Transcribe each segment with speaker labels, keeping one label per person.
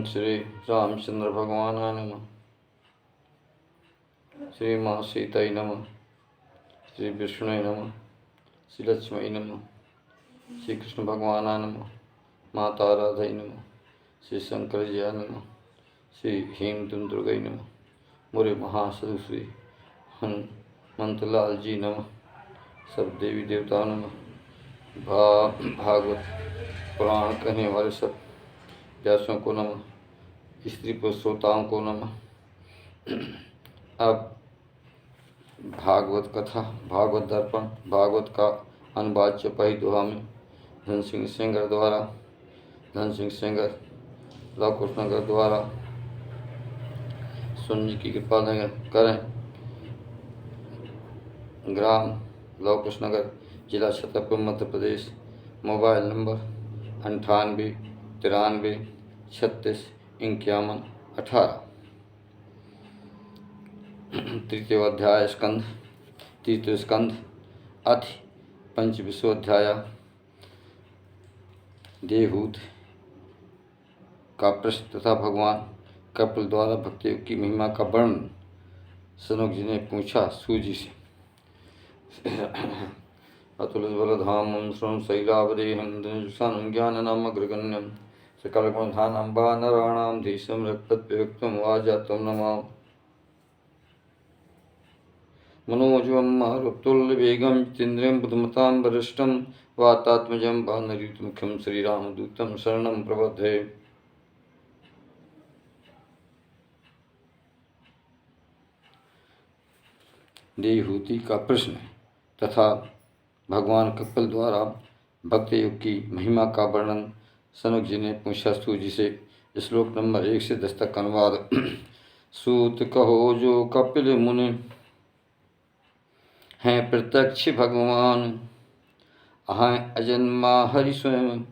Speaker 1: श्री रामचंद्र भगवानाय नमः। श्री माँ सीताय नमः। श्री विष्णुय नमः। श्री लक्ष्मी नमः। श्री कृष्ण भगवानाय नमः। माता राधाय नमः। श्री शंकर जय नमः। श्री हेमदुम दुर्गय नमः। मोरे महासदु श्री हनुमंतलाल जी नमः। सब देवी देवताओं नमः। भागवत पुराण कहने वाले सब व्यासों को नमः। स्त्री पुरुष श्रोताओं को नमः। अब भागवत कथा, भागवत दर्पण, भागवत का अनुवाद चौपाई दोहा में धन सिंह सेंगर द्वारा, धन सिंह सेंगर लव कुशनगर द्वारा सुनने की कृपा करें। ग्राम लव कुशनगर, जिला छतरपुर, मध्य प्रदेश। Mobile number 98 93 36 51 18। तृतीय अध्याय स्कंध, तृतीय स्कंध, अथ पंचविंशोऽध्याय। देवहूत का प्रश्न तथा भगवान कपिल द्वारा भक्ति की महिमा का वर्णन। सनक जी ने पूछा सूजी से, अतुलित बलधामं श्रवण शैलावदेहं धनुषानं ज्ञाननामग्रगण्यं सकलगुणधानं वानराणां धीशं रक्तव्यक्तं वाजातं नमामि। मनोजवं मारुतुल्यवेगं जितेन्द्रियं बुद्धिमतां वरिष्ठं वातात्मजं वानरयूथमुख्यं श्रीरामदूतं शरणं प्रपद्ये। देवहूति का प्रश्न तथा भगवान कपिल द्वारा भक्ति योग की महिमा का वर्णन। सनक जी ने पूछा सूजी से। श्लोक नंबर 1 से 10 तक अनुवाद। सूत कहो जो कपिल मुनि हैं प्रत्यक्ष भगवान, हैं अजन्मा हरि स्वयं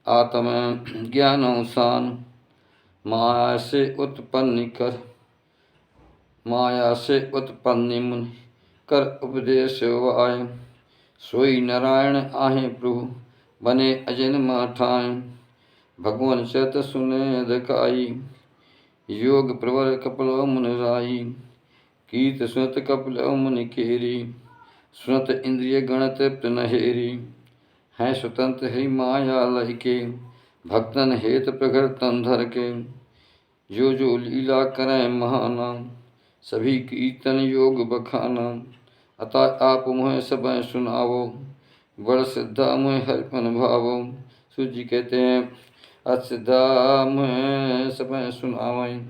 Speaker 1: आत्म ज्ञानोसान। माया से उत्पन्न मुनि कर उपदेश वाय। सोई नारायण आहे प्रभु बने अजन्मा ठाय। भगवान चरित सुने दकाई, योग प्रवर कपिल मुनि राई। कीर्त सुनत कपिल मुनि केरी, सुनत इंद्रिय गणत प्रनहेरी। हैं स्वतंत्र हरि माया लय के, भक्तन हेत प्रकृत तन धर के। जो जो लीला करें महाना, सभी कीर्तन योग बखाना। अतः आप मुझे सब सुनावो, बड़ श्रद्धा मुझे हरि मन भावो। सूजी कहते हैं अश्रद्धा मुझे सब सुनावें,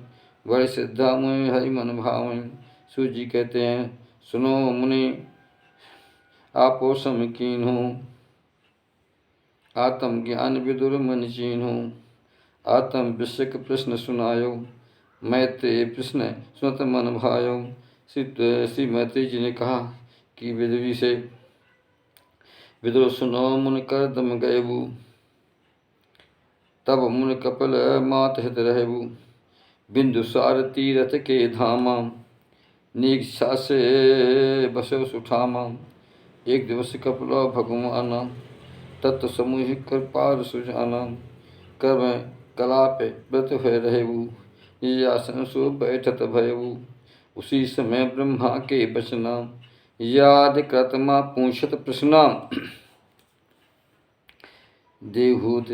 Speaker 1: बड़ी श्रद्धा मुझे हरि मन भावें। सूजी कहते हैं सुनो मुनि आपो सम कीन्हो, आत्म ज्ञान विदुर मन चीन्हो। आत्म विषयक प्रश्न सुनायो, मैत्रेय प्रश्न सुनत मन भायो। श्री मैत्रेय जी ने कहा कि विदुरी से, विदुर सुनो मुनि कर दम गयबू। तब मुनि कपिल मात हित रहेबू। बिंदुसार तीरथ के धामा, निक्षा से बसो सुठामा। एक दिवस कपिल भगवाना, तत्व समूह कर पार सुजाना। कर्म कला पे व्रत भय रहेबू, ये आसन सो बैठत भयबू। उसी समय ब्रह्मा के बचना, याद कृतमा पूछत प्रश्ना। देवहूत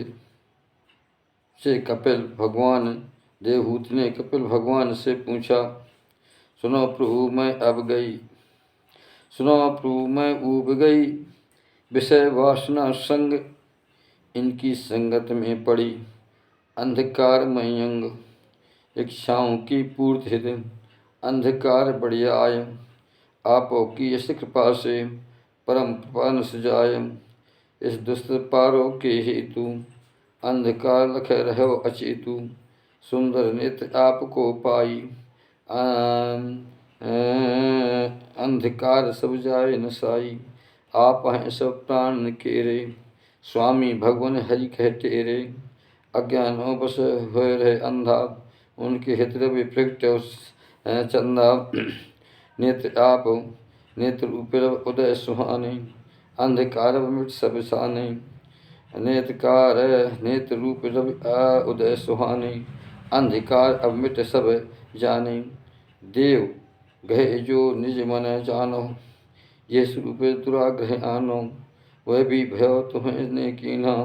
Speaker 1: से कपिल भगवान, देवहूत ने कपिल भगवान से पूछा, सुनो प्रभु मैं अब गई, सुनो प्रभु मैं ऊब गई। विषय वासना संग इनकी संगत में पड़ी। अंधकार मय अंग, इच्छाओं की पूर्ति हित अंधकार बढ़िया आय। आपो की यश कृपा से परम पान सजाय। इस दुष्ट पारो के हेतु, अंधकार लख रहो अचेतु। सुंदर नेत्र आपको पाई, अंधकार सब जाए नसाई। आप हैं सब प्राण केरे, स्वामी भगवान हरि कह तेरे। अज्ञानों बस हो रहे अंधा, उनके हित में प्रगट चंदा। नेत्र आप नेत्र ऊपर उदय सुहाने, अंधकार मिट सब साने। नेत्रकार नेत्र रूप रवि उदय सुहानी, अंधकार अब मिट सब जाने। देव गहे जो निज मन जानो, ये स्वरूप दुराग्रह आनो। वह भी भय तुम्हें ने कीन्हा,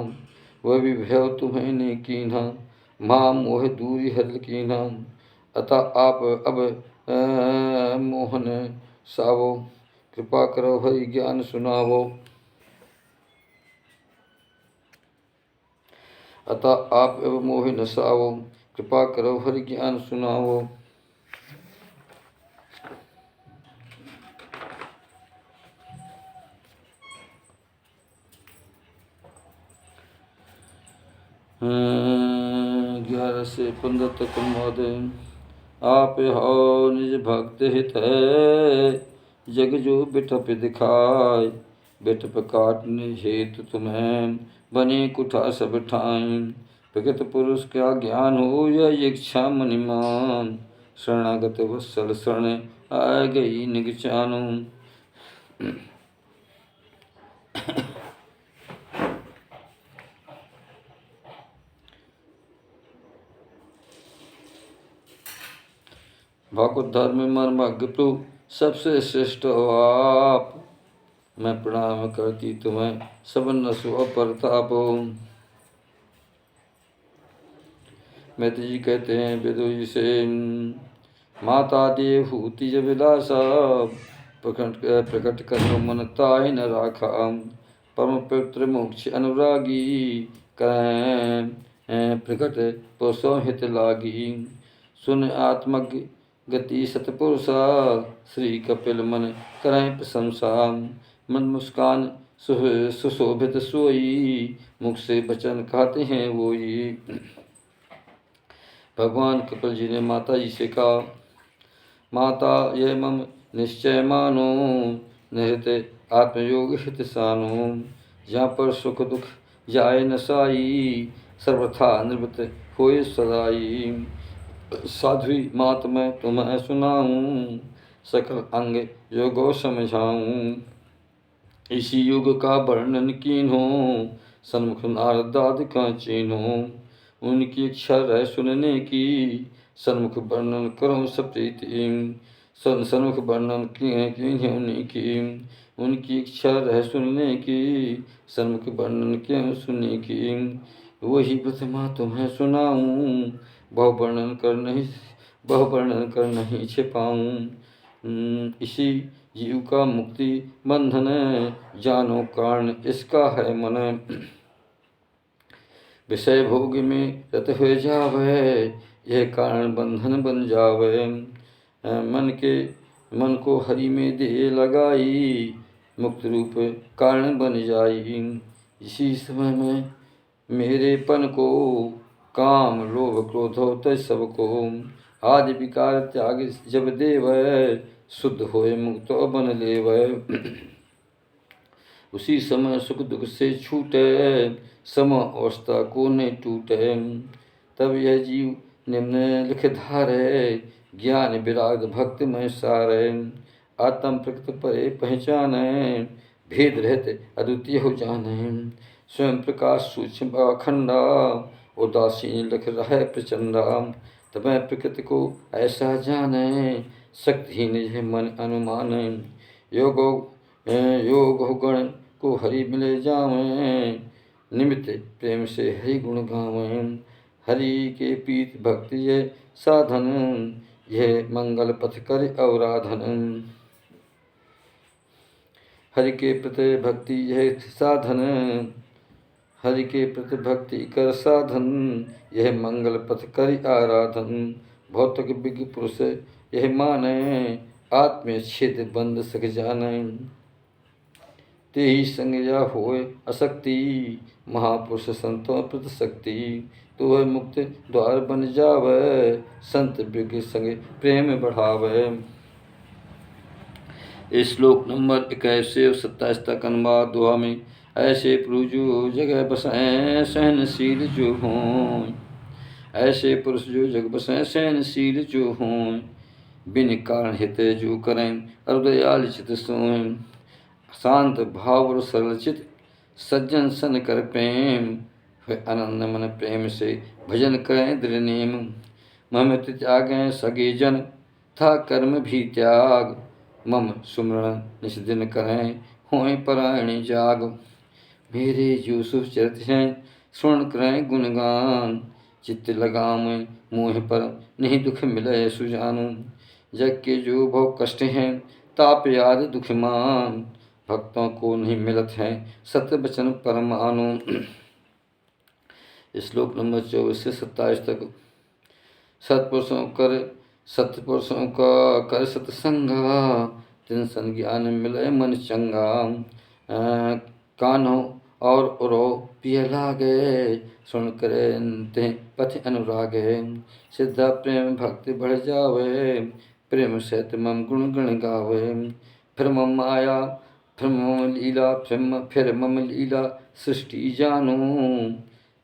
Speaker 1: वह भी भय तुम्हें ने कीन्हा, माँ मोह दूरी हल कीन्हा। अतः आप अब मोहन सावो, कृपा करो हरि ज्ञान सुनावो। अतः आप अब मोह न सावो, कृपा करो हरि ज्ञान सुनावो। ग्यारह से 15 तक मद। आप हो निज भक्त हित है, जग जो बिटप दिखाय। बिटप काटने हेतु तुम्हें बने कुठा सब ठाई। प्रकृत पुरुष क्या ज्ञान हो यह इच्छा मनिमान। शरणागत वत्सल शरण आ गई निगचानु। भागवत धर्म मर्मज्ञ प्रभु सबसे श्रेष्ठ हो आप। मैं प्रणाम करती तुम्हें सब नसो परतापो। मैत्री जी कहते हैं वेदोई से, माता देवहूति जब विलासा। प्रकट कर मन ताहि न राखा। परम पवित्र मोक्ष अनुरागी, करें प्रकट पुरुषों हित लागी। सुन आत्मज्ञ गति सतपुरुषा, श्री कपिल मन करें प्रशंसा। मन मुस्कान सुशोभित सोई, मुख से वचन कहते हैं वोई। भगवान कपिल जी ने माता जी से कहा, माता ये मम निश्चय मानो, निहित आत्मयोग हित सानो। जहाँ पर सुख दुख जाए न साई, सर्वथा निवृत्त होए सदाई। साध्वी मात मैं तुम्हें सुनाऊं, सकल अंग योगो समझाऊं। इसी युग का वर्णन कीन्हो, सन्मुख नारदादि का चिन्हो। उनकी इच्छा रह सुनने की, सन्मुख वर्णन करो सप्रीति। सन्मुख वर्णन कीन्हे उनकी, उनकी इच्छा रह सुनने की, सन्मुख वर्णन क्यों सुनने की। वही प्रतिमा तुम्हें सुनाऊं, बहु वर्णन कर नहीं छिपाऊं। इसी जीव का मुक्ति बंधन, जानो कारण इसका है मन। विषय भोग में रत हो जावे, यह कारण बंधन बन जावे। मन को हरि में दे लगाई, मुक्त रूप कारण बन जाई। इसी समय में मेरेपन को, काम लोभ क्रोध होते सबको। आदि विकार त्याग जब देव, शुद्ध होए मुक्त बन लेवै। उसी समय सुख दुख से छूटे, सम अवस्था को नहीं टूटे। तब यह जीव निम्नलिख धारे, ज्ञान विराग भक्त में सारे। आत्म प्रकृत परे पहचाने, भेद रहते अद्वितीय हो जाने। स्वयं प्रकाश सूक्ष्म अखंडा, उदासीन लख रहे प्रचंडा। तब प्रकृति को ऐसा जाने, शक्तिहीन है मन अनुमान। योग गण को हरि मिले जावे, निमित्त प्रेम से हरि गुण गावे। हरि के प्रीत भक्ति यह साधन, यह मंगल पथ कर अवराधन। हरि के प्रति भक्ति यह साधन, हरि के प्रति भक्ति कर साधन। यह मंगल पथ कर आराधन। भौतिक विज्ञ पुरुष यह माने, आत्म छेद बंद सक जाने। ते ही संज्ञा होए अशक्ति, महापुरुष संतों प्रति शक्ति। तो वह मुक्त द्वार बन जावे, संत विज्ञ संग प्रेम बढ़ावे। श्लोक नंबर 21 से 27 तक अनुवाद दुआ में। ऐसे पुरुष जो जगह बसें सहनशील जो हों, ऐसे पुरुष जो जग बसें सहनशील जो हों। बिन कारण हित जो करें, हृदयाल चित सोएं। शांत भाव और सरल चित सज्जन सन कर प्रेम, वे आनंद मन प्रेम से भजन करें दृढ़ नेम। ममत त्यागें सगे जन, था कर्म भी त्याग, मम सुमरण निस दिन करें, होए परायण जाग। मेरे यूसुफ चरित हैं, सुन करें गुणगान, चित्त लगावें मोह पर नहीं दुख मिले सुजानु। जग के जो भव कष्ट हैं, ताप याद दुख मान, भक्तों को नहीं मिलत है सत्य वचन परमाणु। श्लोक नंबर 24 से 27 तक। सत्पुरुषों का कर सत्संगा, तिन सन ज्ञान मिले मन चंगा। कान्हो और उरो पिय लागे, सुन करे ते पथ अनुरागे। सिद्धा प्रेम भक्ति बढ़ जावे, प्रेम सहित मम गुण गण गावे। फिर मम माया फिर मम लीला, फिर मम लीला सृष्टि जानू।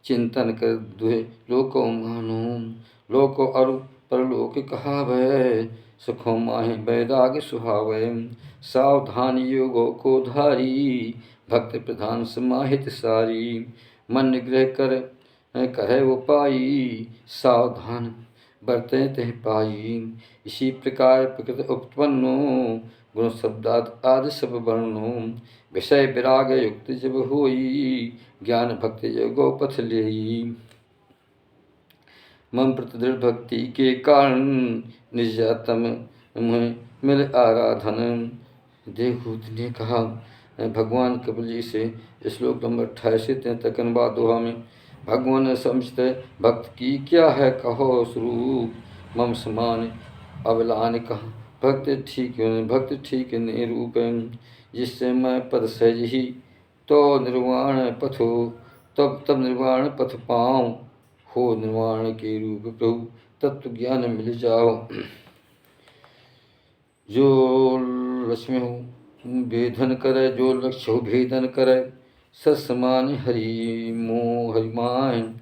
Speaker 1: चिंतन कर दुहे लोको मानू, लोको अरु परलोक कहावे। सुखों माहि बैराग सुहावे, सावधान योगों को धारी, भक्त प्रधान समाहित सारी। मन निग्रह कर करे वो पाई, सावधान बरते तह पाई। इसी प्रकार प्रकृति उत्पन्नो, गुण शब्दाद आदि सब वर्णो। विषय विराग युक्त जब होई, ज्ञान भक्ति योगो पथ लेई। मम प्रति दृढ़ भक्ति के कारण, निजातम मुझे मिल आराधन। देवहूति ने कहा भगवान कपिल जी से, श्लोक नंबर 28 से 33 अनुवाद दोहा में। भगवान ने समझत भक्त की क्या है कहो स्वरूप, मम समान अबलान कहा भक्त ठीक निरूप। जिससे मैं पद सहज ही तो निर्वाण पथो, तब निर्वाण पथ पाऊँ, हो निर्वाण के रूप प्रभु तत्व ज्ञान मिल जाओ। जो लक्ष्मी भेदन करे, जो लक्ष्य भेदन करे, सत्समान हरि मोह हरिमान।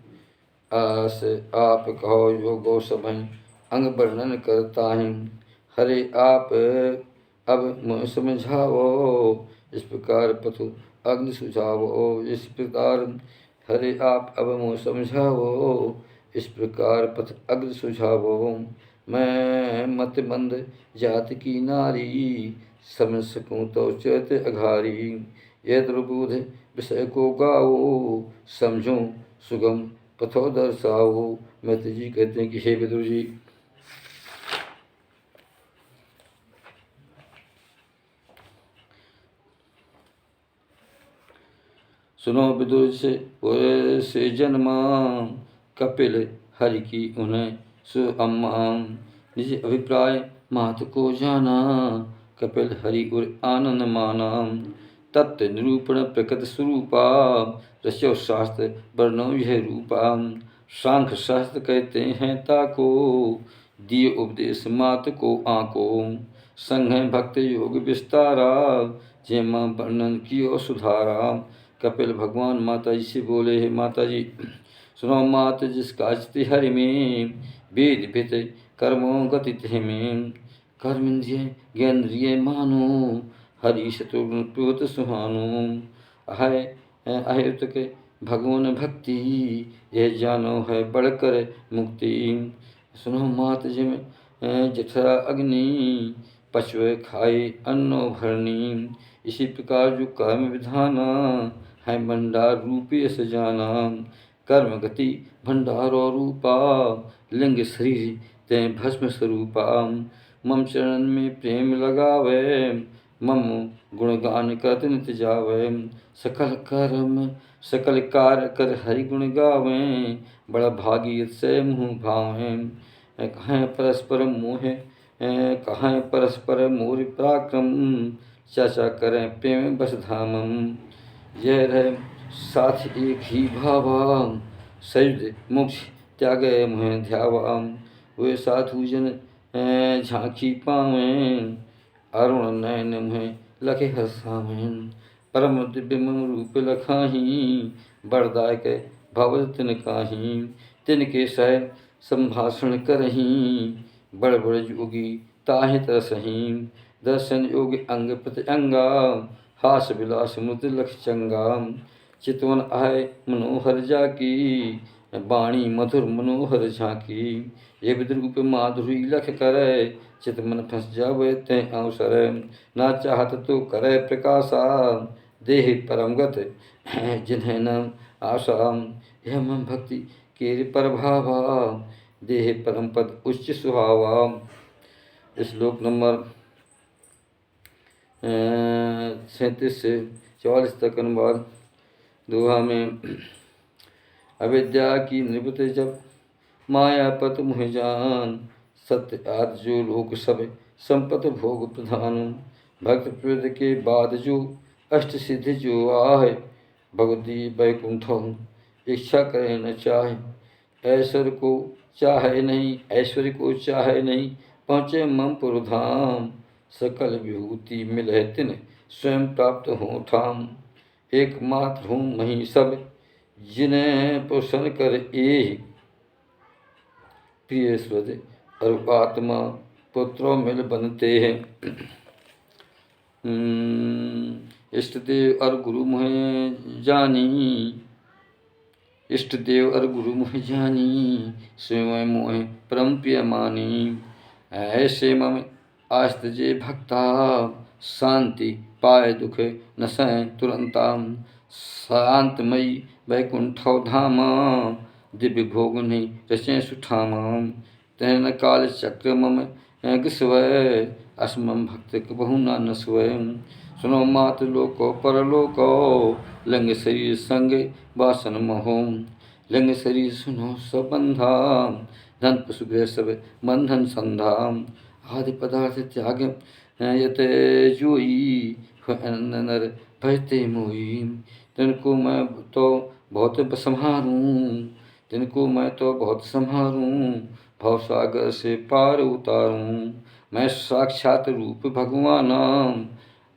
Speaker 1: आस आप कहो योगो सभय, अंग वर्णन करता है। हरे आप अब मुझे समझाओ, इस प्रकार पथु अग्नि सुझावो। इस प्रकार हरे आप अब मुझे समझाओ, इस प्रकार पथ अग्नि सुझावो। मैं मत मंद जाति की नारी, समझ सकूँ तो चैत अघारी। यह दुर्बोध विषय को गाओ, समझो सुगम पथो दर्शाओ। मैत्री जी कहते हैं कि हे विदुर जी, सुनो विदुर से जन्मा, कपिल हरि की उन्हें सुअम्मा। निज अभिप्राय मात को जाना, कपिल हरि उर आनंद माना। तत्व निरूपण प्रकृत स्वरूपा, रचो शास्त्र वर्णो यह रूपा। सांख्य शास्त्र कहते हैं ताको, दिए उपदेश मात को आको। संग भक्त योग विस्तारा, जेमा वर्णन कियो सुधारा। कपिल भगवान माता जी से बोले, हे माता जी सुनो मात जिसका चिति हरि में, वेद भित कर्मों गति थे में। कर्मेंद्रिय ज्ञानेंद्रिय मानो, हरि शत्रुघ्न प्रोत सुहानो। अहेतु के भगवान भक्ति, यह जानो है बढ़कर मुक्ति। सुनो मात जिम जठरा अग्नि, पशु खाए अन्नो भरणी। इसी प्रकार जो कर्म विधाना, है भंडार रूपी अस जाना। कर्म गति भंडारो रूपा, लिंग शरीर ते भस्म स्वरूपा। मम चरण में प्रेम लगावे, मम गुणगान करत नित जावे। सकल कार्य कर हरि गुण गावें, बड़ा भागी से मुँह भावें। कहें परस्पर मोह कहें परस्पर मोर पराक्रम, चाचा करें प्रेम बस धामम। यह रहे साथ एक ही भावा, सयुज मोक्ष त्यागे मुह ध्यावा। वे साधु जन झांकी पावें, अरुण नयन मुह लखे हर्षावें। परम दिव्य मम रूप लखाही, बरदायक भव तिन काही। तिनके सह संभाषण करहीं, बड़ बड़ योगी ताहि तरसहीं। दर्शन योग अंग प्रति अंगा, हास विलास मुद लख चंगा। चितवन आए मनोहर जाकी, बाणी मधुर मनोहर झांकी। ये विद्रूप माधुरी लख करे, चित मन फंस जावे ते अवसर। ना चाहत तो करे प्रकाशा, देह परमगत जिन्हें न आशा। यह मन भक्ति के प्रभावा, देह परम पद उच्च सुहावा। श्लोक नंबर 37 से 44 तक अनुवाद। दोहा में अविद्या की निवृत्त जब, मायापत मुह जान। सत्य आदि जो लोक सब, संपत भोग प्रधान। भक्त प्रवृत्ति के बाद जो, अष्ट सिद्धि जो आए। भगवती वैकुंठ इच्छा करे न चाहे, ऐश्वर्य को चाहे नहीं, ऐश्वर्य को चाहे नहीं। पहुँचे मम पुरधाम, सकल विभूति मिले तिन, स्वयं प्राप्त हो ठाम। एकमात्र हूँ मही सब, जिन्हें पोषण कर ए। प्रिय स्वद और आत्मा पुत्रों मिल बनते हैं। इष्ट देव और गुरु मुहे जानी, इष्ट देव और गुरु मुहे जानी। स्वयं मोहे परम प्रिय मानी। ऐसे मम आस्त जे भक्ता, शांति पाए दुख न सह तुरंता। शांतमयी वैकुंठौ धामा, दिव्य भोग नहीं रचे सुठामा। तेन काल चक्र मम घिसवै, असमम भक्त बहु न नसवै। सुनो मात लोको परलोको, लिंग शरीर संग वासन महो। लिंग शरीर सुनो सब बंधा, धन पशु गृह सब बंधन संधा। आदि पदार्थ त्याग यत जोई, नर भजते मोई। तिनको मैं तो बहुत संहारूं, तिनको मैं तो बहुत संहारूं। भव सागर से पार उतारूं। मैं साक्षात रूप भगवाना,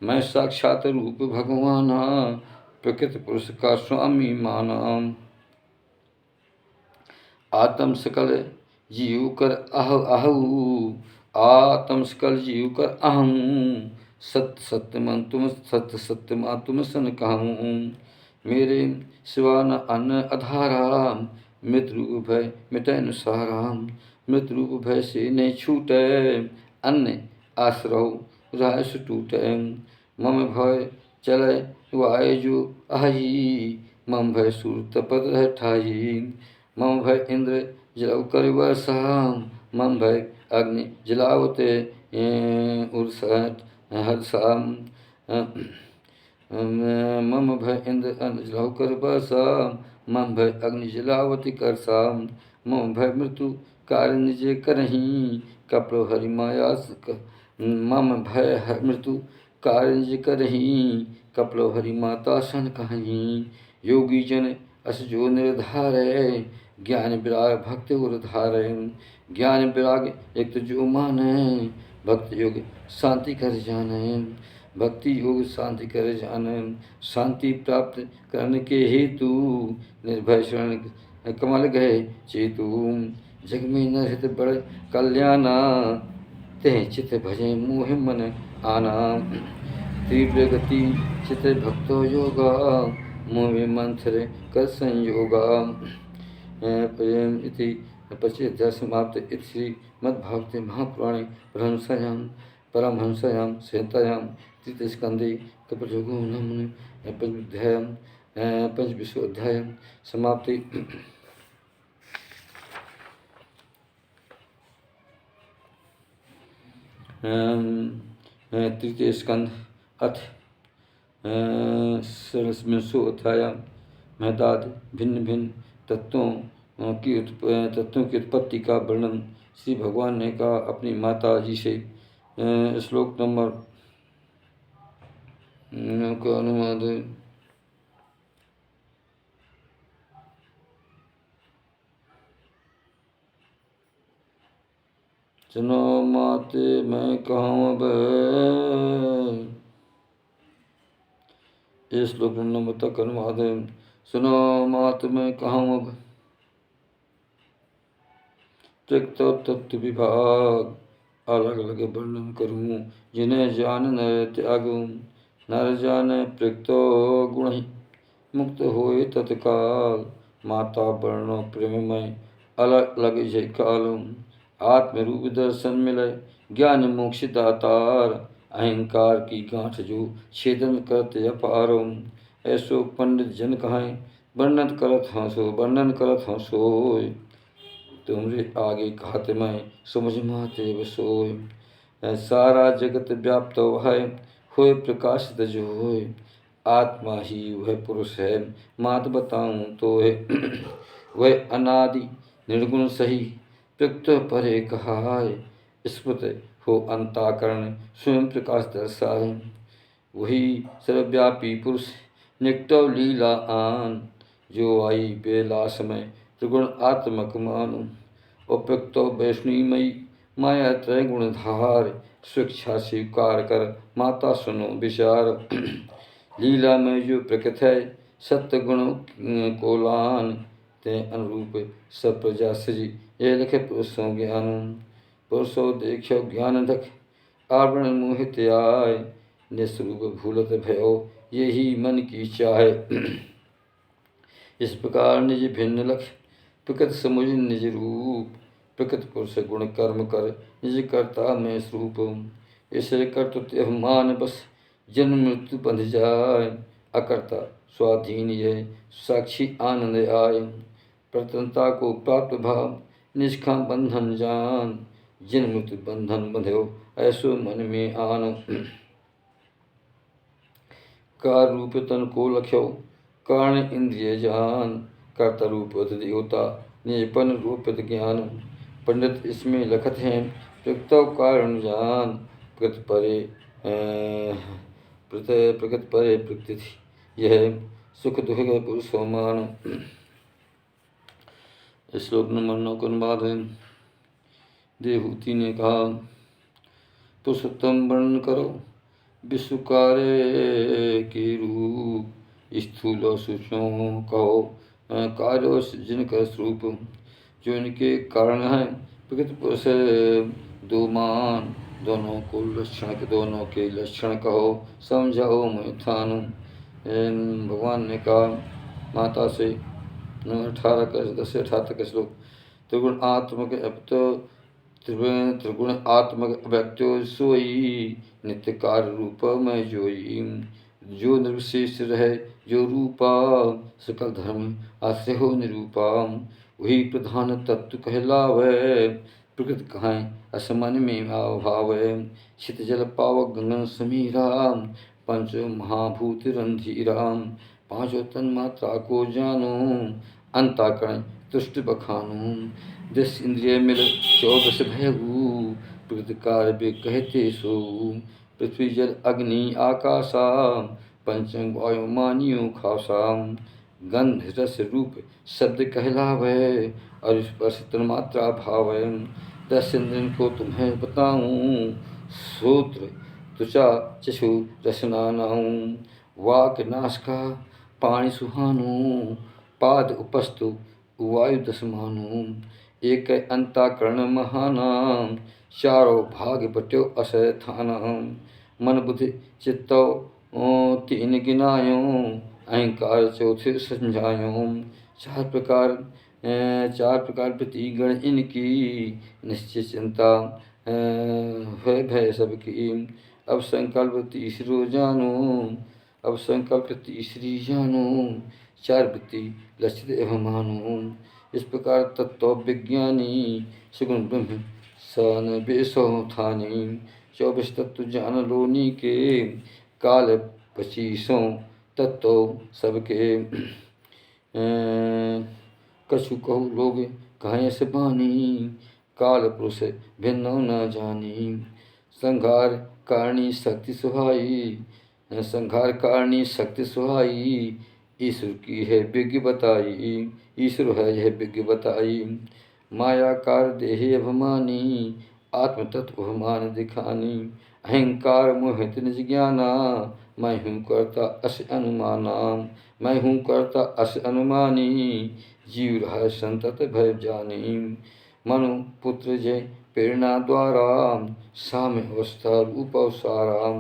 Speaker 1: मैं साक्षात रूप भगवाना। प्रकृति पुरुष का स्वामी माना। आत्म सकल जीव कर आहू, आत्म सकल जीव कर अहम। सत्य सत्य मन तुम, सत्य सत्य मा तुम सन कहूँ। मेरे सिवा न अन्न अधारा, मृत रूप भय मिटै न सारा। मृत रूप भय से नहीं छूटे, अन्य आश्रव राय से टूटे। मम भय चले वाय जो आही, मम भय सूर तपत रह ठाई। मम भय इंद्र जलव कर वर्षा, मम भय अग्नि जलावते उर्सट हर्षा। मम भय इंद्र जलव कर वर्षा, मम भय अग्नि जलावती करसा। मम भय मृत्यु कार्य निज करही, कपड़ो हरि माया। मम भय मृत्यु कार्य निज करही, कपड़ो हरि माता सन कहीं। योगी जन अस जो निर्धारे, ज्ञान विराग भक्ति उर धारे। ज्ञान विराग एक तो जो माने, भक्ति योग शांति कर जाने। भक्ति योग शांति कर जाने। शांति प्राप्त करने के हेतु, निर्भय शरण कमल गए चेतु। जग में न हित बड़ कल्याणा, ते चित भजे मोह मन आना। तीव्र गति चित भक्तो योगा, मोह मंथर कर संयोगा। इति 25 अध्याय समाप्त। इति श्रीमद्भागवते महापुराणे परमहंस्यां संहितायां तृतीय स्कंदे कपिलयोगो नाम पंचविंशो अध्याय समाप्ति। तृतीय स्कंद अथ षोडशविंशो अध्याय। महदाद भिन्न भिन्न तत्वों की उत्पत्ति का वर्णन श्री भगवान ने कहा अपनी माता जी से। श्लोक नंबर का अनुवाद। सुनो माते मैं कहूँ अब, ये श्लोक नंबर तक अनुवाद है। सुनो मात मैं कहूँ अब, त्यक्तो तत्व विभाग अलग अलग वर्णन करूँ। जिन्हें जान नर त्यागू, नर जाने प्रक्तो गुण मुक्त होए तत्काल। माता वर्णो प्रेममय अलग लग जय काल। आत्म रूप दर्शन मिले ज्ञान मोक्ष दातार। अहंकार की गांठ जो छेदन करते अपारो। ऐसो पंडित जन कहें वर्णन करत हूँ सोय। तुमरे आगे कहत मैं समझ माते बसोय। सारा जगत व्याप्त है होए प्रकाशित जो होय। आत्मा ही वह पुरुष है मात बताऊं तो है। वह अनादि निर्गुण सही प्रकृत परे कहाय। स्मृत हो अंताकरण स्वयं प्रकाश दर्शाए। वही सर्वव्यापी पुरुष निकटव लीला आन। जो आई बेलास में त्रिगुण आत्मक मानु। उपयुक्तो वैष्णवीमयी माया त्रय गुणधार। स्वेच्छा स्वीकार कर माता सुनो विचार। लीला में जो प्रकृत है सत्य गुण कोलान। ते अनुरूप सब प्रजा सजी ये लिखे पुरुषों ज्ञान। पुरुषो देखो ज्ञान दख आवरण मोहित आय। निस्वरूप भूलत भयो यही मन की चाहे। इस प्रकार निज भिन्न लक्ष्य प्रकृत समुझ निज रूप। प्रकृत पुरुष गुण कर्म कर निज कर्ता में स्वरूप। इसे कर्तृत्व अभिमान बस जन्म मृत्यु बंध जाय। अकर्ता स्वाधीन यह साक्षी आनंद आय। प्रतनता को प्राप्त भाव निष्काम बंधन जान। जिन मृत्यु बंधन बंध्यो ऐसो मन में आन। कार रूप तन को लख्यो कारण इंद्रिय जान। कर्ता रूप देवता निजपन रूपित ज्ञान। पंडित इसमें लखत हैं प्रकृत कारण जान। प्रकृत परे प्रकृति यह सुख दुख पुरुषो मान। श्लोक नंबर 9 के अनुवाद है। देवहूति ने कहा पुरुषोत्तम वर्णन करो विश्व कार्य के रूप। स्थूल सूक्ष्म कहो कार्य जिनका स्वरूप। जो इनके कारण है प्रकृति पुरुष दो मान। दोनों के लक्षण कहो समझाओ मैथानु। भगवान ने कहा माता से 10 श्लोक। त्रिगुण आत्मक त्रिगुण आत्मक व्यक्तो सोई नित्य कार्य रूप में जोई। जो निर्विशेष रहे जो रूपा सकल धर्म आश्रय हो निरूपा। वही प्रधान तत्व कहलावे प्रकृति कहें असमन में भावे। शीत जल पावक गगन समीरा पंच महाभूत रंधीरा। पांचों तन मात्रा को जानो अंताकरण तुष्ट बखानो। 10 इंद्रिय मिल 14 भयभू प्रकृति कार्य कहते सो। पृथ्वी जल अग्नि आकाशा पंचम वायु मानियो खासा। गंध रस रूप शब्द कहलावे और स्पर्श तन्मात्रा भावे। 10 इंद्रियों को तुम्हें बताऊं श्रोत्र त्वचा चक्षु रसना नाऊं। वाक नासिका पाणि सुहानो पाद उपस्तु वायु 10 मानो। एक अंताकरण महानाम चारों भाग बट्यो असथानाम। मन बुद्धि चित्तो 3 गिनायो अहंकार चौथे समझायो। 4 प्रकार प्रतिगण इनकी निश्चय चिंता है भय सबकी। अब संकल्प तीसरी जानो 4 वृत्ति लक्षित अभिमानो। इस प्रकार तत्व विज्ञानी सुगुण ब्रह्म सन बेसो थानी। 24 तत्व जान लोनी के काल 25 तत्व सबके। कछु कहु लोग कहें से बानी काल पुरुष भिन्न न जानी। संघार कारणी शक्ति सुहाई। ईश्वर की है विज्ञ बताई ईश्वर है यह विज्ञ बताई। मायाकार देहे अभिमानी आत्म तत्व अभिमान दिखानी। अहंकार मोहित निज ज्ञाना मैं हूँ करता अस अनुमाना। मैं हूँ करता अस अनुमानी जीव रहा संतत भय जानी। मनु पुत्र जय प्रेरणा द्वारा साम्य अवस्था रूप सारा।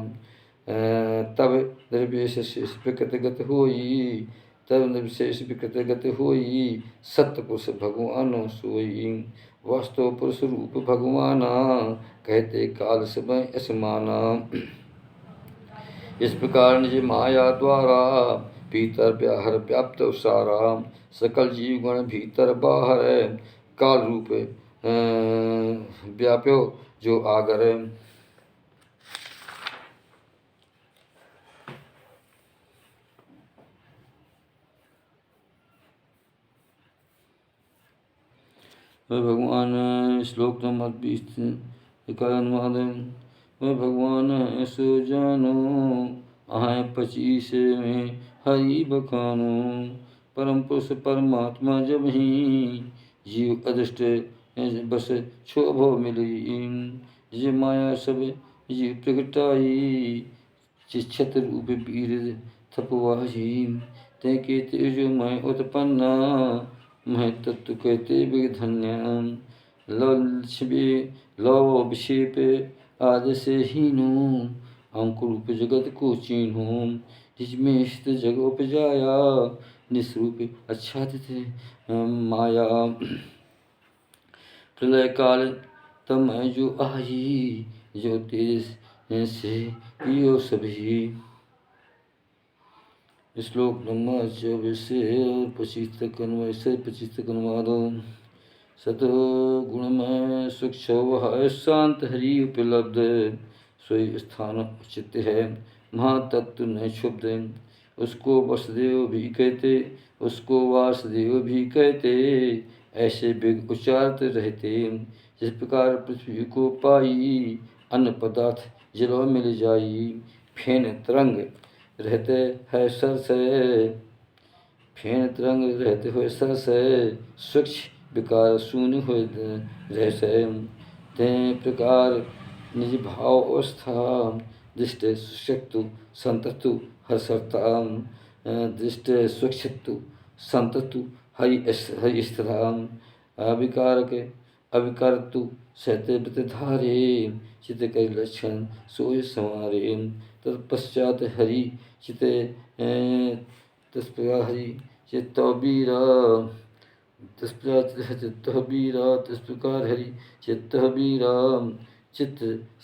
Speaker 1: तब निर्वेश शेष प्रकृतिगत होई तब निर्विशेष विकृत गति होई, सत्य पुरुष भगवान सोई। वास्तव पुरुष रूप भगवाना, कहते काल समय असमाना। इस प्रकार निज माया द्वारा, भीतर व्याहर व्याप्त सारा। सकल जीव गण भीतर बाहर, काल रूप व्याप्यो जो आगर। भगवान श्लोक नंबर 20 का अनुवाद। वह भगवान सो जानो, आए 25 में हरि बखानो। परम पुरुष परमात्मा जब ही, जीव अदृष्ट बस क्षोभ मिली। जे माया सब जीव प्रगटाई, चिच्छत रूप वीर थपवाही। ते कहते जो मैं उत्पन्ना, मैं तत्व कहते विधन्य। लव विक्षेप आदि से हीनो, अंकुर रूप जगत को चीन्हो। जिसमें स्थित जग उपजाया, निस्रूप आच्छादित माया। प्रलय काल तब मैं जो आई, जो तेज से पियो सभी। श्लोक नंबर 24 से 25 तक अनुवाद। सतगुणमय सुख शांत हरि उपलब्ध, सोई स्थान उचित है, महातत्व न क्षुब्ध। उसको वसुदेव भी कहते, उसको वासुदेव भी कहते, ऐसे विग उच्चारते रहते। जिस प्रकार पृथ्वी को पाई, अन्न पदार्थ जलों मिल जाई। फेन तरंग रहते है सर से, फेन तरंग रहते हुए सर से, स्वच्छ विकार शून्य हुए रहसे। ते प्रकार निज भाव अवस्था, दृष्ट सुशक्तु संतस्तु हर्षता। दृष्ट स्वच्छतु संतस्तु हरि स्थिरा। अविकारतु सहते व्रतधारे, चित कर लक्षण सोय संवारे। तत्पश्चात हरि चित तत्प्रकार हरि चित्तवीरा, तिस प्रकार हरि चित्तवीरा, चित्त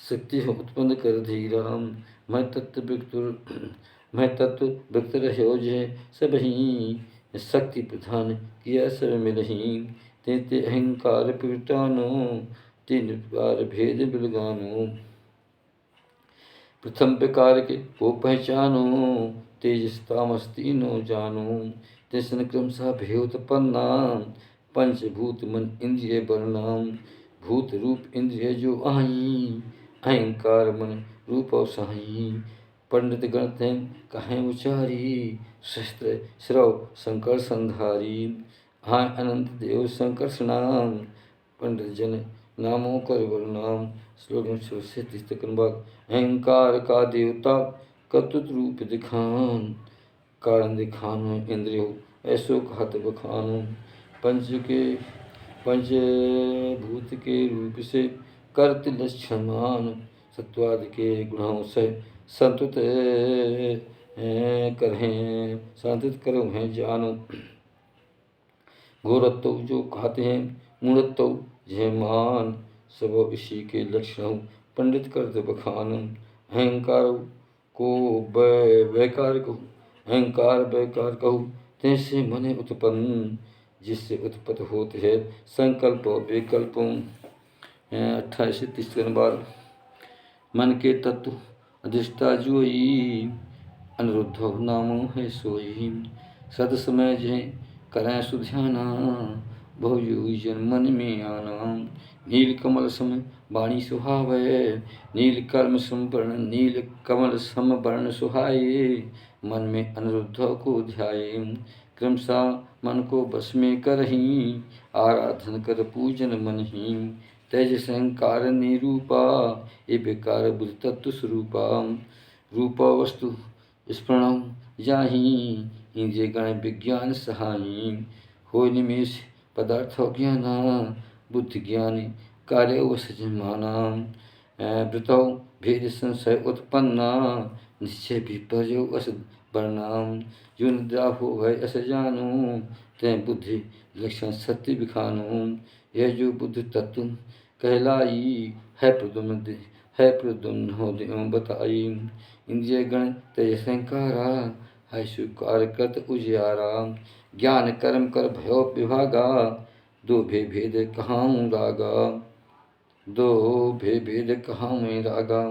Speaker 1: शक्ति उत्पन्न कर धीरा। मैं तत्व व्यक्त रहो जे सब ही, शक्ति प्रधान किया सब मिलही। ते अहंकार प्रगटानो, तीन प्रकार भेद बिलगानो। प्रथम प्रकार के वो पहचानो, तेजस तामस तीनों जानो। तेसन क्रमशः भेयोत्पन्ना, पंचभूत मन इंद्रिय वर्णाम। भूत रूप इंद्रिय जो आई, अहंकार मन रूप साई। पंडित गणते कहें उचारी, शस्त्र श्रव संकर्षणधारी। हाँ अनंत देव संकर्षणाम, पंडित जन नामों कर वर्णाम। श्लोक 30 तक अनुवाद। अहंकार का देवता कतुत रूप दिखान, कारण दिखानो इंद्रियो ऐसो घात बखानो। पंचभूत के रूप से करत लक्षमान, सत्वादि के गुणों से संतुत करो हैं जानो। घोरत्व जो खाते हैं, मूढ़त्व जय मान, सब इसी के लक्षण पंडित करते बखान। अहंकार को वैकार कहूँ, अहंकार वैकार कहूँ, तैसे मन उत्पन्न, जिससे उत्पन्न होते हैं संकल्प विकल्प। 28 से 30 बार। मन के तत्व अधिष्ठा जोई, अनिरुद्ध नामो है सोई। सद समय जय करें सुध्याना, बहुयोगी जन मन में आना। नील कमल सम वाणी सुहावे, नील कमल सम वर्ण सुहाए। मन में अनिरुद्ध को ध्याये, क्रमशः मन को बस में करही, आराधन कर पूजन मन ही। तेजस अहंकार निरूपा, ये विकार बुद्ध तत्व स्वरूपा। रूपा वस्तु स्मरण जाही, इंद्रिय गण विज्ञान सहाई। हो निमेष पदार्थ ज्ञाना, बुद्धि ज्ञान कार्य वसज माना। वृतौ भेद संशय उत्पन्ना, निश्चय विपर्य प्रणाम। जो निद्रा हो भय अस जानू, तय बुद्धि लक्षण सत्य बिखानू। यह जो बुद्धि तत्व कहलाई, है प्रदुम्न हो देव बताई। इंद्रिय गण तेज संकारा, है स्वीकार कृत उजियारा। ज्ञान कर्म कर भयो विभागा, दो भेद कहाऊँ रागा। दो भेद कहाऊँ रागा।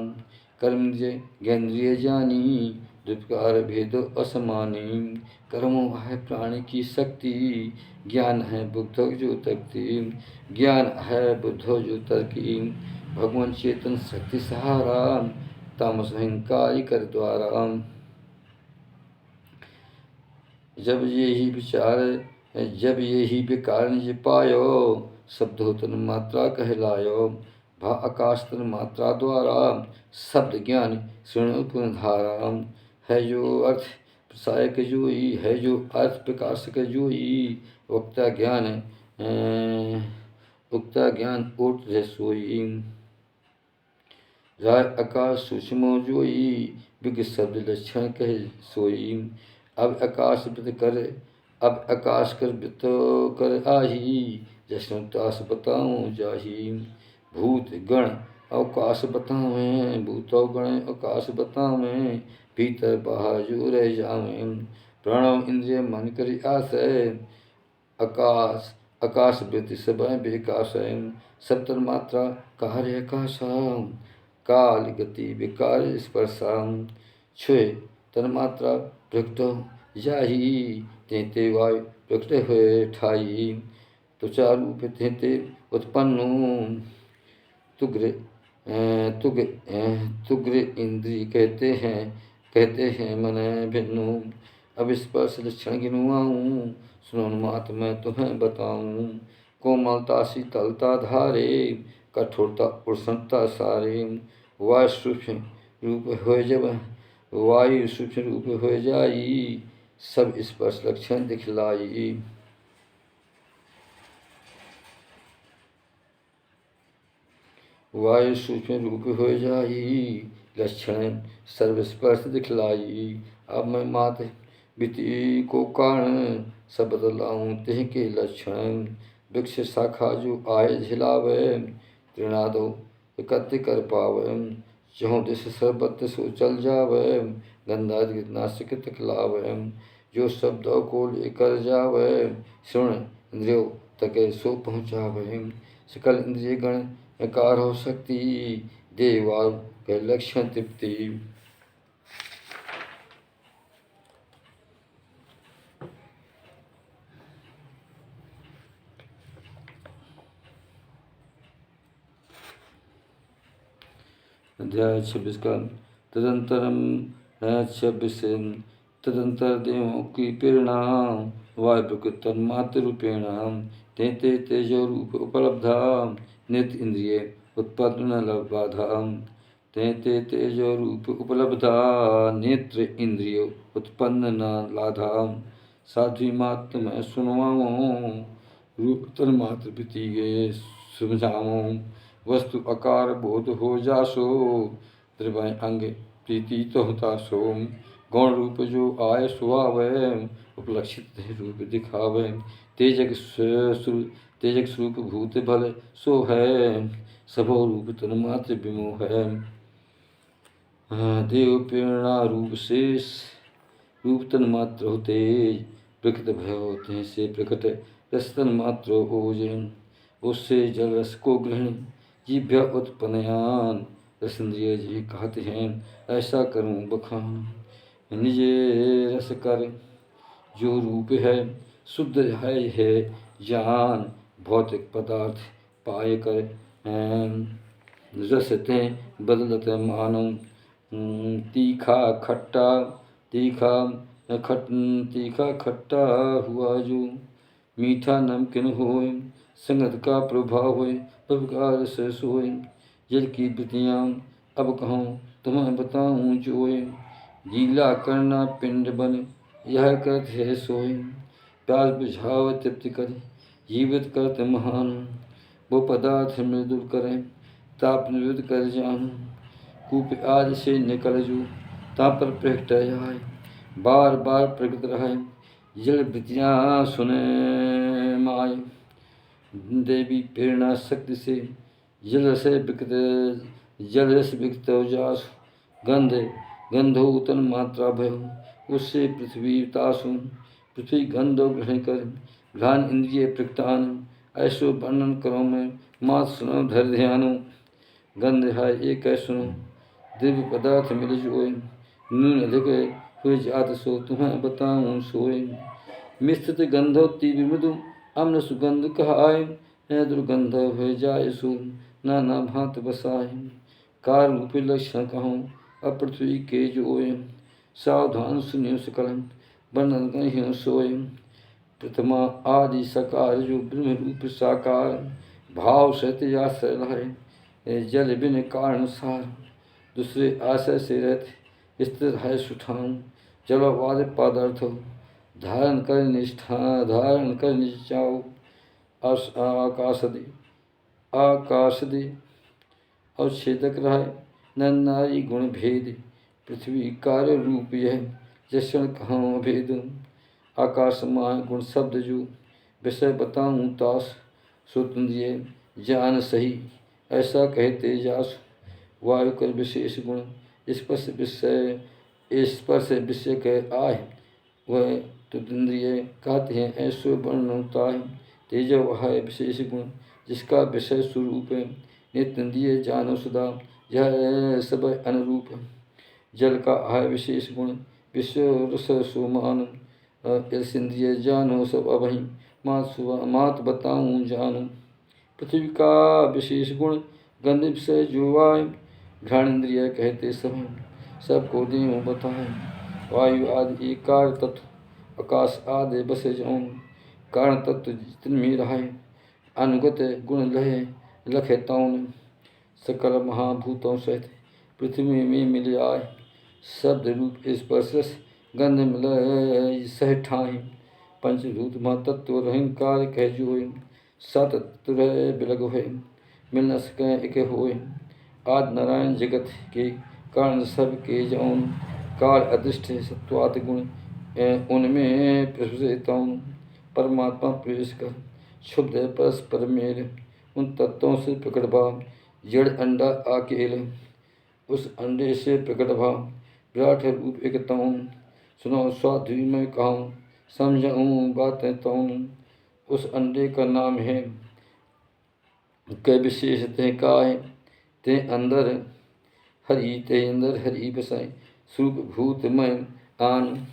Speaker 1: कर्मेंद्रिय ज्ञानेंद्रिय जानी, दो प्रकार भेद असमानी। कर्मों है प्राण की शक्ति, ज्ञान है बुद्धो जो तक्ति। ज्ञान है बुद्धो जो तर्की, भगवान चेतन शक्ति सहारा। तामस अहंकार कर द्वारा। जब ये ही विकार निज पायो, शब्द हो तन मात्रा कहलायो। भा आकाश तन मात्रा द्वारा, शब्द ज्ञान श्रेणु पुन धारा। है जो अर्थ प्रसायक जोई, है जो अर्थ प्रकाशक जोई। उक्ता ज्ञान ओट रह सोई। राय आकाश सूक्ष्म जोई, विज्ञ शब्द लक्षण कह सोई। अब आकाश कर वृत्त कर आही, जैसे तास बताऊं जाही। भूत गण अवकाश बतावें, भूतो गण अवकाश बतावें। भीतर बाहर जो रह जावें, प्रणव इंद्रिय मन कर आशय। आकाश वृत्ति सब विकास। सप्तर मात्रा कार्य आकाशा, काल गति विकार स्पर्शा। छुए तन्मात्रा प्रकट जाही, तेते वायु प्रकट हुए ठाई। त्वचा रूप तेते उत्पन्नो, तुग्र इंद्री कहते हैं मन भिन्नु। अब स्पर्श लक्षण गिनवाऊं, सुनो मात मैं तुम्हें बताऊं। कोमलता शीतलता धारे, कठोरता उष्णता सारे। वायु सूक्ष्म रूप हो जाई, सब स्पर्श लक्षण दिखलाई। वायु सूक्ष्म रूप हो जाई, लक्षण सर्व स्पर्श दिखलाई। अब मैं मात विति को कारण, सब बदलाऊं तेह के लक्षण। वृक्ष शाखा जो आय झिलावे, तृणादो एकत्र कर पावे। चहुँ दिश सर्वत्र सो चल जावे, गंधादि नासिक तकलावे। जो शब्दों को लेकर जावे, श्रवण इंद्रियों तक सो पहुँचावे। सकल इंद्रिय गण कार हो सकती, देवाल के लक्षण तृप्ति। अध्याय 26 का तदंतर देवों की प्रेरणा, वायु प्रकृत तन्मात्र रूपेण। तेते तेजो रूप उपलब्धा, नित्य इंद्रिय उत्पन्न न बाधा। तेते तेजो रूप उपलब्धा, नेत्र इंद्रिय उत्पन्न न लाधा। साध्वी मात्र मैं सुनवाऊं, रूप तन्मात्र प्रति गे समझाऊं। वस्तु आकार बोध हो जासो, त्रिभय अंग प्रीति तो होता सो। गौण रूप जो आय सुहावे, उपलक्षित रूप दिखावे। तेजक स्वरूप भूत बल सो है, सबो रूप तन्मात्र विमोह है। देव प्रेरणा रूप शेष, रूप तन्मात्र होते। प्रकट भय होते से प्रकट रस तन्मात्र ओजन। उससे जल रस को ग्रहण जीभ्य उत्पन्नयान, रसेंद्रिय जी कहते हैं ऐसा करूं बखान। निज रस कर जो रूप है, शुद्ध है जान। भौतिक पदार्थ पाए कर रसते बदलते मानो। तीखा खट्टा हुआ जो, मीठा नमकीन होए। संगत का प्रभाव होए, प्रकार से सोए। जल की वृत्तियाँ अब कहूँ तुम्हें बताऊँ जोए। गीला करना पिंड बन, यह करत है सोए। प्यास बुझाव तृप्ति कर, जीवित करत महान। वो पदार्थ मृदुल करें, ताप निवृत्त कर जान। कूप आदि से निकल जो, ताप पर प्रकट आए। बार बार प्रकट रहे जल वृत्तियाँ सुने माय। देवी प्रेरणा शक्ति से जल से विकत जासु गंध गंधो उतन मात्रा भयो उससे पृथ्वी तासु। पृथ्वी गंधो ग्रहण कर घ्राण इंद्रिय प्रकटान ऐसो वर्णन करो मैं मात सुनो धर ध्यानो। गंध है एक सुनो दिव्य पदार्थ मिल जोए न्यून अधिक हुए जात सो तुम्हें बताऊं सोए। मिश्रित गंधो तीव्र मृदु अम्न सुगंध कहाय है दुर्गंध हुए जाय सो नाना भांत बसाय। कार रूपी लक्षण कहूँ अपृथ्वी के जोए सावधान सुनियो सकल वर्णन कहियो सोए। प्रथमा आदि सकार जो ब्रह्म रूप साकार भाव सहित आश्रय है जल बिन कारण सार। दूसरे आशय से रहते स्थिर है सुठाऊं जलवाद पदार्थ धारण कर निश्चाओ। आकाश दे और छेदक रहे नर नारी गुण भेद पृथ्वी कार्य रूप यह जशन कहाँ भेद। आकाश माय गुण शब्द जो विषय बताऊं तास सुतंद्रिय जान सही ऐसा कहते जास। वायु कर विशेष गुण स्पर्श विषय कह आय वह तुदंद्रिय कहते हैं ऐसो वर्ण होता है। तेजो है विशेष गुण जिसका विषय स्वरूप नित्य जानो सदा यह सब अनुरूप। जल का है विशेष गुण विश्व रस सुमान इंद्रिय जानो सब अभि मात बताऊं जानो। पृथ्वी का विशेष गुण गंध विषय जुवाय घ्राण इंद्रिय कहते सबको देव बताए। वायु आदि एक कार्य तत्व आकाश आदि बस जाऊं कारण तत्व जितने रहे अनुगत गुण लहे लखे तौन। सकल महाभूतों सहित पृथ्वी में मिल आए शब्द रूप स्पर्श गंध मिल सह ठाई। पंचभूत महातत्व रहंकार कह जोए सत तुरह बिलग होए मिल न सके एक होए। आदि नारायण जगत के कारण सब के जौन काल अदृष्ट सत्वात गुण उनमें प्रसुतौन। परमात्मा प्रवेश कर क्षुब्ध परस्पर मेल उन तत्वों से प्रकट भाव जड़ अंडा अकेले उस अंडे से प्रकट भाव विराट रूप एक तौन। सुनो स्वाध्वी में कहूँ समझाऊँ बातें तौन। उस अंडे का नाम है कै विशेष ते का है ते अंदर हरि बसाए स्वरूप भूत में आन।